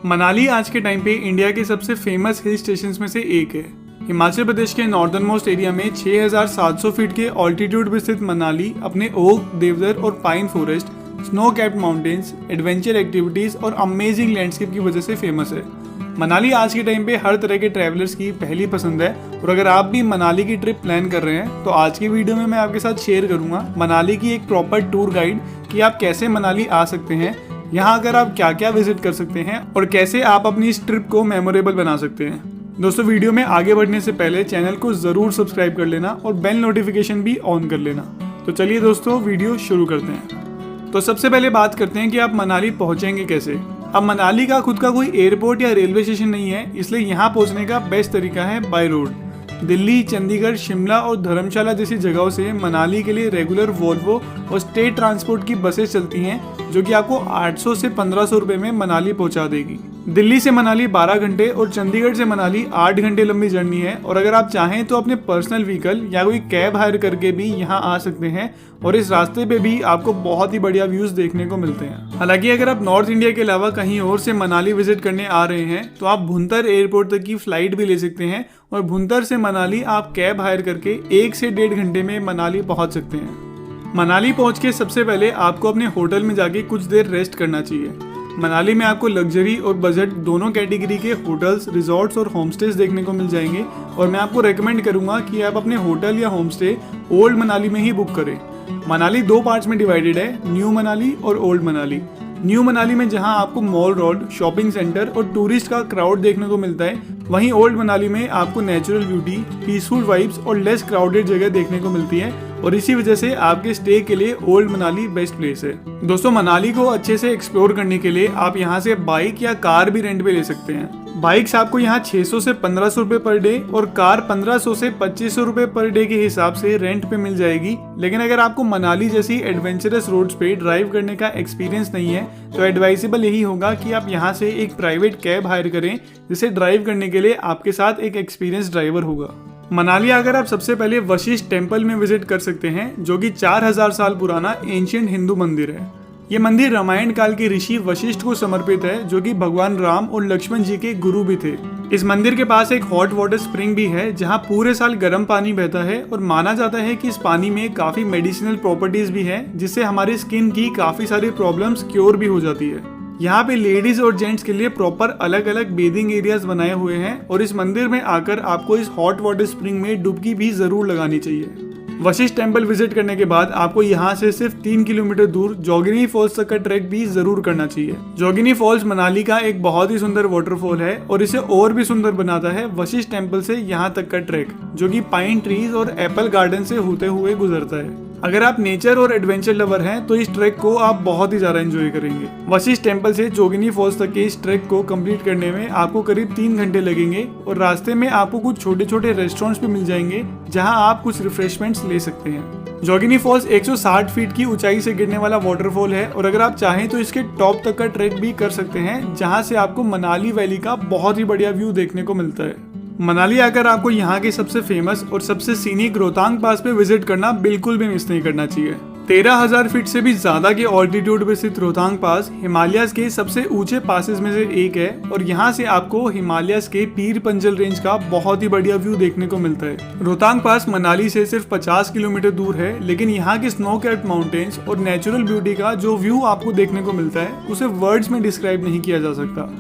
मनाली आज के टाइम पे इंडिया के सबसे फेमस हिल स्टेशंस में से एक है। हिमाचल प्रदेश के नॉर्दर्न मोस्ट एरिया में 6700 फीट के ऑल्टीट्यूड पर स्थित मनाली अपने ओक, देवदार और pine forest, snow capped mountains, adventure activities और अमेजिंग लैंडस्केप की वजह से फेमस है। मनाली आज के टाइम पे हर तरह के ट्रैवलर्स की पहली पसंद है और अगर आप भी मनाली की ट्रिप प्लान कर रहे हैं तो आज की वीडियो में मैं आपके साथ शेयर करूंगा मनाली की एक प्रॉपर टूर गाइड कि आप कैसे मनाली आ सकते हैं, यहाँ अगर आप क्या क्या विजिट कर सकते हैं और कैसे आप अपनी इस ट्रिप को मेमोरेबल बना सकते हैं। दोस्तों, वीडियो में आगे बढ़ने से पहले चैनल को जरूर सब्सक्राइब कर लेना और बेल नोटिफिकेशन भी ऑन कर लेना। तो चलिए दोस्तों, वीडियो शुरू करते हैं। तो सबसे पहले बात करते हैं कि आप मनाली पहुंचेंगे कैसे। अब मनाली का खुद का कोई एयरपोर्ट या रेलवे स्टेशन नहीं है, इसलिए यहाँ पहुंचने का बेस्ट तरीका है बाय रोड। दिल्ली, चंडीगढ़, शिमला और धर्मशाला जैसी जगहों से मनाली के लिए रेगुलर वोल्वो और स्टेट ट्रांसपोर्ट की बसेस चलती हैं जो कि आपको 800 से 1500 रुपए में मनाली पहुंचा देगी। दिल्ली से मनाली 12 घंटे और चंडीगढ़ से मनाली 8 घंटे लंबी जर्नी है और अगर आप चाहें तो अपने पर्सनल व्हीकल या कोई कैब हायर करके भी यहाँ आ सकते हैं और इस रास्ते पे भी आपको बहुत ही बढ़िया व्यूज देखने को मिलते हैं। हालांकि अगर आप नॉर्थ इंडिया के अलावा कहीं और से मनाली विजिट करने आ रहे हैं तो आप भुंतर एयरपोर्ट तक की फ्लाइट भी ले सकते हैं और भुंतर से मनाली आप कैब हायर करके 1 से 1.5 घंटे में मनाली पहुंच सकते हैं। मनाली पहुंच के सबसे पहले आपको अपने होटल में जाके कुछ देर रेस्ट करना चाहिए। मनाली में आपको लग्जरी और बजट दोनों कैटेगरी के होटल्स, रिजॉर्ट्स और होमस्टेज देखने को मिल जाएंगे और मैं आपको रेकमेंड करूंगा कि आप अपने होटल या होमस्टे ओल्ड मनाली में ही बुक करें। मनाली 2 पार्ट्स में डिवाइडेड है, न्यू मनाली और ओल्ड मनाली। न्यू मनाली में जहां आपको मॉल रोड, शॉपिंग सेंटर और टूरिस्ट का क्राउड देखने को मिलता है, वहीं ओल्ड मनाली में आपको नेचुरल ब्यूटी, पीसफुल वाइब्स और लेस क्राउडेड जगह देखने को मिलती है और इसी वजह से आपके स्टे के लिए ओल्ड मनाली बेस्ट प्लेस है। दोस्तों, मनाली को अच्छे से एक्सप्लोर करने के लिए आप यहाँ से बाइक या कार भी रेंट पे ले सकते हैं। बाइक्स आपको यहाँ 600 से 1500 रुपए पर डे और कार 1500 से 2500 रुपए पर डे के हिसाब से रेंट पे मिल जाएगी। लेकिन अगर आपको मनाली जैसी एडवेंचरस रोड्स पे ड्राइव करने का एक्सपीरियंस नहीं है तो एडवाइजेबल यही होगा कि आप यहाँ से एक प्राइवेट कैब हायर करें जिसे ड्राइव करने के लिए आपके साथ एक एक्सपीरियंस ड्राइवर होगा। मनाली आकर आप सबसे पहले वशिष्ठ टेम्पल में विजिट कर सकते हैं जो कि 4000 साल पुराना एंशिएंट हिंदू मंदिर है। ये मंदिर रामायण काल के ऋषि वशिष्ठ को समर्पित है जो कि भगवान राम और लक्ष्मण जी के गुरु भी थे। इस मंदिर के पास एक हॉट वाटर स्प्रिंग भी है जहाँ पूरे साल गर्म पानी बहता है और माना जाता है कि इस पानी में काफी मेडिसिनल प्रॉपर्टीज भी है जिससे हमारी स्किन की काफी सारी प्रॉब्लम्स क्योर भी हो जाती है। यहाँ पे लेडीज और जेंट्स के लिए प्रॉपर अलग अलग बेदिंग एरियाज बनाए हुए हैं और इस मंदिर में आकर आपको इस हॉट वाटर स्प्रिंग में डुबकी भी जरूर लगानी चाहिए। वशिष्ठ टेम्पल विजिट करने के बाद आपको यहाँ से सिर्फ 3 किलोमीटर दूर जोगिनी फॉल्स तक का ट्रैक भी जरूर करना चाहिए। जोगिनी फॉल्स मनाली का एक बहुत ही सुंदर वाटरफॉल है और इसे और भी सुंदर बनाता है वशिष्ठ टेम्पल से यहाँ तक का ट्रैक जो कि पाइन ट्रीज और एप्पल गार्डन से होते हुए गुजरता है। अगर आप नेचर और एडवेंचर लवर हैं तो इस ट्रैक को आप बहुत ही ज्यादा एंजॉय करेंगे। वशिष्ठ टेम्पल से जोगिनी फॉल्स तक के इस ट्रैक को कंप्लीट करने में आपको करीब 3 घंटे लगेंगे और रास्ते में आपको कुछ छोटे छोटे रेस्टोरेंट्स भी मिल जाएंगे जहां आप कुछ रिफ्रेशमेंट्स ले सकते हैं। जोगिनी फॉल्स 160 फीट की ऊंचाई से गिरने वाला वाटरफॉल है और अगर आप चाहें तो इसके टॉप तक का ट्रैक भी कर सकते हैं जहां से आपको मनाली वैली का बहुत ही बढ़िया व्यू देखने को मिलता है। मनाली आकर आपको यहाँ के सबसे फेमस और सबसे सीनिक रोहतांग पास पे विजिट करना बिल्कुल भी मिस नहीं करना चाहिए। 13,000 फीट से भी ज्यादा के ऑल्टीट्यूड पे स्थित रोहतांग पास हिमालयस के सबसे ऊंचे पासेस में से एक है और यहाँ से आपको हिमालयस के पीर पंजल रेंज का बहुत ही बढ़िया व्यू देखने को मिलता है। रोहतांग पास मनाली से सिर्फ 50 किलोमीटर दूर है, लेकिन यहाँ के स्नो कैप्ड माउंटेन्स और नेचुरल ब्यूटी का जो व्यू आपको देखने को मिलता है उसे वर्ड्स में डिस्क्राइब नहीं किया जा सकता।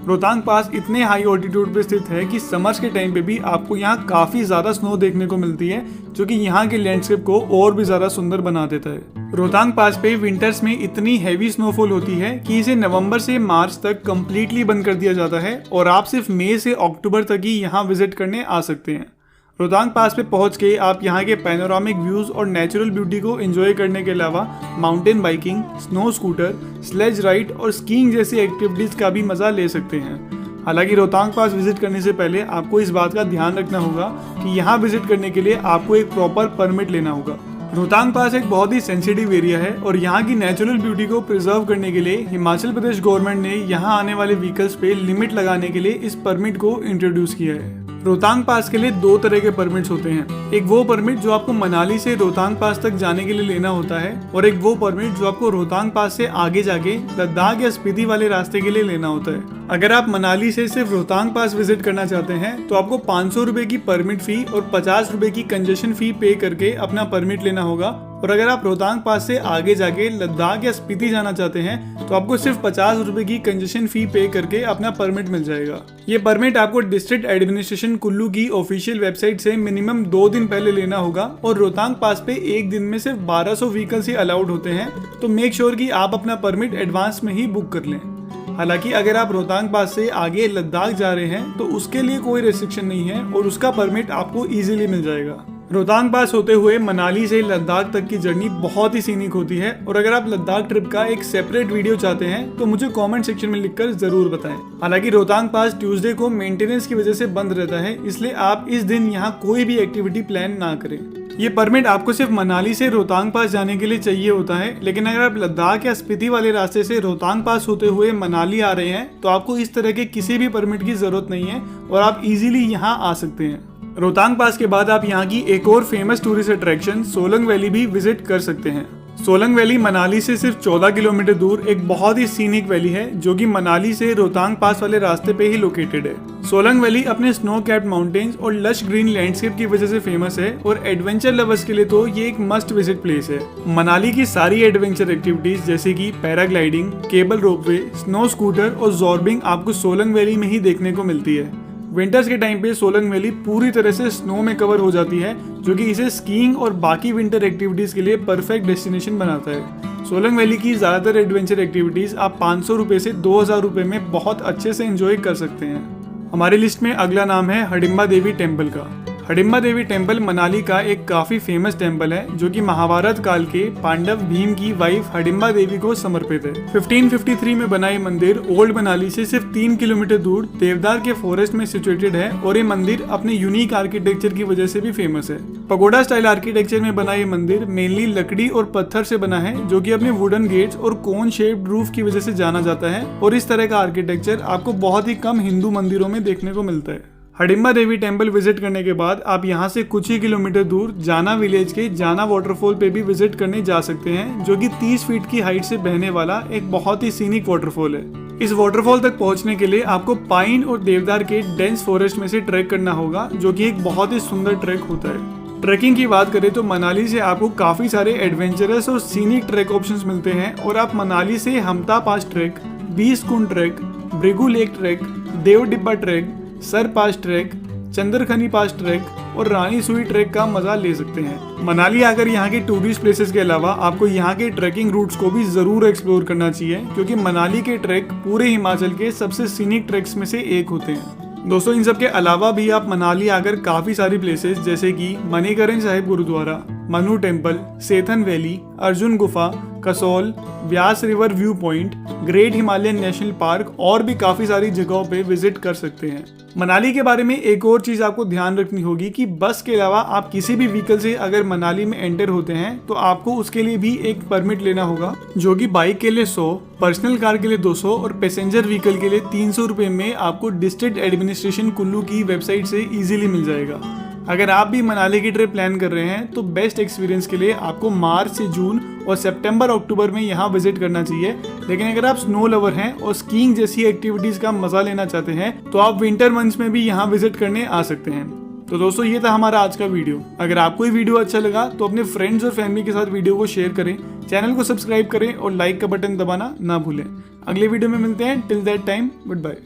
रोहतांग पास इतने हाई ऑल्टीट्यूड पे स्थित है कि समर्स के टाइम पे भी आपको यहाँ काफी ज्यादा स्नो देखने को मिलती है जो कि यहाँ के लैंडस्केप को और भी ज्यादा सुंदर बना देता है। रोहतांग पास पे विंटर्स में इतनी हैवी स्नोफॉल होती है कि इसे नवंबर से मार्च तक कंप्लीटली बंद कर दिया जाता है और आप सिर्फ मई से अक्टूबर तक ही यहाँ विजिट करने आ सकते हैं। रोहतांग पास पे पहुंच के आप यहाँ के पैनोरामिक व्यूज और नेचुरल ब्यूटी को एंजॉय करने के अलावा mountain biking, snow scooter, sledge ride और स्कीइंग जैसी एक्टिविटीज का भी मजा ले सकते हैं। हालांकि रोहतांग पास विजिट करने से पहले आपको इस बात का ध्यान रखना होगा कि यहाँ विजिट करने के लिए आपको एक प्रॉपर परमिट लेना होगा। रोहतांग पास एक बहुत ही सेंसिटिव एरिया है और यहाँ की नेचुरल ब्यूटी को प्रिजर्व करने के लिए हिमाचल प्रदेश गवर्नमेंट ने यहाँ आने वाले व्हीकल्स पे लिमिट लगाने के लिए इस परमिट को इंट्रोड्यूस किया है। रोहतांग पास के लिए दो तरह के परमिट्स होते हैं। एक वो परमिट जो आपको मनाली से रोहतांग पास तक जाने के लिए लेना होता है और एक वो परमिट जो आपको रोहतांग पास से आगे जाके लद्दाख या स्पीति वाले रास्ते के लिए लेना होता है। अगर आप मनाली से सिर्फ रोहतांग पास विजिट करना चाहते हैं तो आपको 500 रुपए की परमिट फी और 50 रुपए की कंजेशन फी पे करके अपना परमिट लेना होगा। और अगर आप रोहतांग पास से आगे जाके लद्दाख या स्पीति जाना चाहते हैं तो आपको सिर्फ 50 रुपए की कंजेशन फी पे करके अपना परमिट मिल जाएगा। ये परमिट आपको डिस्ट्रिक्ट एडमिनिस्ट्रेशन कुल्लू की ऑफिशियल वेबसाइट से मिनिमम 2 दिन पहले लेना होगा और रोहतांग पास पे एक दिन में सिर्फ 1200 व्हीकल्स ही अलाउड होते हैं, तो मेक श्योर कि आप अपना परमिट एडवांस में ही बुक कर लें। हालांकि अगर आप रोहतांग पास से आगे लद्दाख जा रहे हैं तो उसके लिए कोई रेस्ट्रिक्शन नहीं है और उसका परमिट आपको इजीली मिल जाएगा। रोहतांग पास होते हुए मनाली से लद्दाख तक की जर्नी बहुत ही सीनिक होती है और अगर आप लद्दाख ट्रिप का एक सेपरेट वीडियो चाहते हैं तो मुझे कमेंट सेक्शन में लिखकर जरूर बताएं। हालांकि रोहतांग पास ट्यूसडे को मेंटेनेंस की वजह से बंद रहता है, इसलिए आप इस दिन यहाँ कोई भी एक्टिविटी प्लान ना करें। ये परमिट आपको सिर्फ मनाली से रोहतांग पास जाने के लिए चाहिए होता है, लेकिन अगर आप लद्दाख या स्पीति वाले रास्ते से रोहतांग पास होते हुए मनाली आ रहे हैं तो आपको इस तरह के किसी भी परमिट की जरूरत नहीं है और आप इजीली यहाँ आ सकते हैं। रोहतांग पास के बाद आप यहाँ की एक और famous tourist attraction Solang valley भी विजिट कर सकते हैं। सोलंग वैली मनाली से सिर्फ 14 किलोमीटर दूर एक बहुत ही सीनिक वैली है जो कि मनाली से रोहतांग पास वाले रास्ते पे ही लोकेटेड है। सोलंग वैली अपने स्नो कैप्ड माउंटेन्स और लश ग्रीन लैंडस्केप की वजह से फेमस है और एडवेंचर लवर्स के लिए तो ये एक मस्ट विजिट प्लेस है। मनाली की सारी एडवेंचर एक्टिविटीज जैसे कि paragliding, cable ropeway, snow scooter और जॉर्बिंग आपको सोलंग वैली में ही देखने को मिलती है। विंटर्स के टाइम पे सोलंग वैली पूरी तरह से स्नो में कवर हो जाती है जो कि इसे स्कीइंग और बाकी विंटर एक्टिविटीज के लिए परफेक्ट डेस्टिनेशन बनाता है। सोलंग वैली की ज्यादातर एडवेंचर एक्टिविटीज आप 500 रुपए से 2000 रुपए में बहुत अच्छे से एंजॉय कर सकते हैं। हमारी लिस्ट में अगला नाम है हडिम्बा देवी टेम्पल का। हडिम्बा देवी टेम्पल मनाली का एक काफी फेमस टेम्पल है जो कि महाभारत काल के पांडव भीम की वाइफ हडिम्बा देवी को समर्पित है। 1553 में बना ये मंदिर ओल्ड मनाली से सिर्फ 3 किलोमीटर दूर देवदार के फॉरेस्ट में सिचुएटेड है और ये मंदिर अपने यूनिक आर्किटेक्चर की वजह से भी फेमस है। पगोडा स्टाइल आर्किटेक्चर में बना ये मंदिर मेनली लकड़ी और पत्थर से बना है जो कि अपने वुडन गेट्स और कोन शेप्ड रूफ की वजह से जाना जाता है और इस तरह का आर्किटेक्चर आपको बहुत ही कम हिंदू मंदिरों में देखने को मिलता है। हडिम्बा देवी टेम्पल विजिट करने के बाद आप यहाँ से कुछ ही किलोमीटर दूर जाना विलेज के जाना वाटरफॉल पे भी विजिट करने जा सकते हैं जो कि 30 फीट की हाइट से बहने वाला एक बहुत ही सीनिक वाटरफॉल है। इस वाटरफॉल तक पहुँचने के लिए आपको पाइन और देवदार के डेंस फॉरेस्ट में से ट्रैक करना होगा जो कि एक बहुत ही सुंदर ट्रैक होता है। ट्रैकिंग की बात करें तो मनाली से आपको काफी सारे एडवेंचरस और सीनिक ट्रैक ऑप्शंस मिलते हैं और आप मनाली से हमता पास ट्रैक, बीस कुंड ट्रैक, ब्रिगू लेक ट्रैक, देव डिब्बा ट्रैक, सर पास ट्रैक, चंद्रखनी पास ट्रैक और रानी सुई ट्रैक का मजा ले सकते हैं। मनाली आकर यहाँ के टूरिस्ट प्लेसेस के अलावा आपको यहाँ के ट्रैकिंग रूट्स को भी जरूर एक्सप्लोर करना चाहिए क्योंकि मनाली के ट्रैक पूरे हिमाचल के सबसे सीनिक ट्रैक्स में से एक होते हैं। दोस्तों इन सब के अलावा भी आप मनाली आकर काफी सारी प्लेसेस जैसे कि Manikaran Sahib Gurudwara, Manu temple, Sethan valley, Arjun Gufa, Kasol, Vyas river view point, great Himalayan national park और भी काफी सारी जगहों पे विजिट कर सकते हैं। मनाली के बारे में एक और चीज आपको ध्यान रखनी होगी कि बस के अलावा आप किसी भी व्हीकल से अगर मनाली में एंटर होते हैं तो आपको उसके लिए भी एक परमिट लेना होगा जो कि बाइक के लिए 100, पर्सनल कार के लिए 200 और पैसेंजर व्हीकल के लिए 300 रुपए में आपको डिस्ट्रिक्ट एडमिनिस्ट्रेशन कुल्लू की वेबसाइट से इजीली मिल जाएगा। अगर आप भी मनाली की ट्रिप प्लान कर रहे हैं तो बेस्ट एक्सपीरियंस के लिए आपको मार्च से जून और सितंबर अक्टूबर में यहाँ विजिट करना चाहिए। लेकिन अगर आप स्नो लवर हैं और स्कीइंग जैसी एक्टिविटीज का मजा लेना चाहते हैं तो आप विंटर मंथ्स में भी यहाँ विजिट करने आ सकते हैं। तो दोस्तों ये था हमारा आज का वीडियो। अगर आपको ये वीडियो अच्छा लगा तो अपने फ्रेंड्स और फैमिली के साथ वीडियो को शेयर करें, चैनल को सब्सक्राइब करें और लाइक का बटन दबाना ना भूलें। अगले वीडियो में मिलते हैं। Till that time good bye.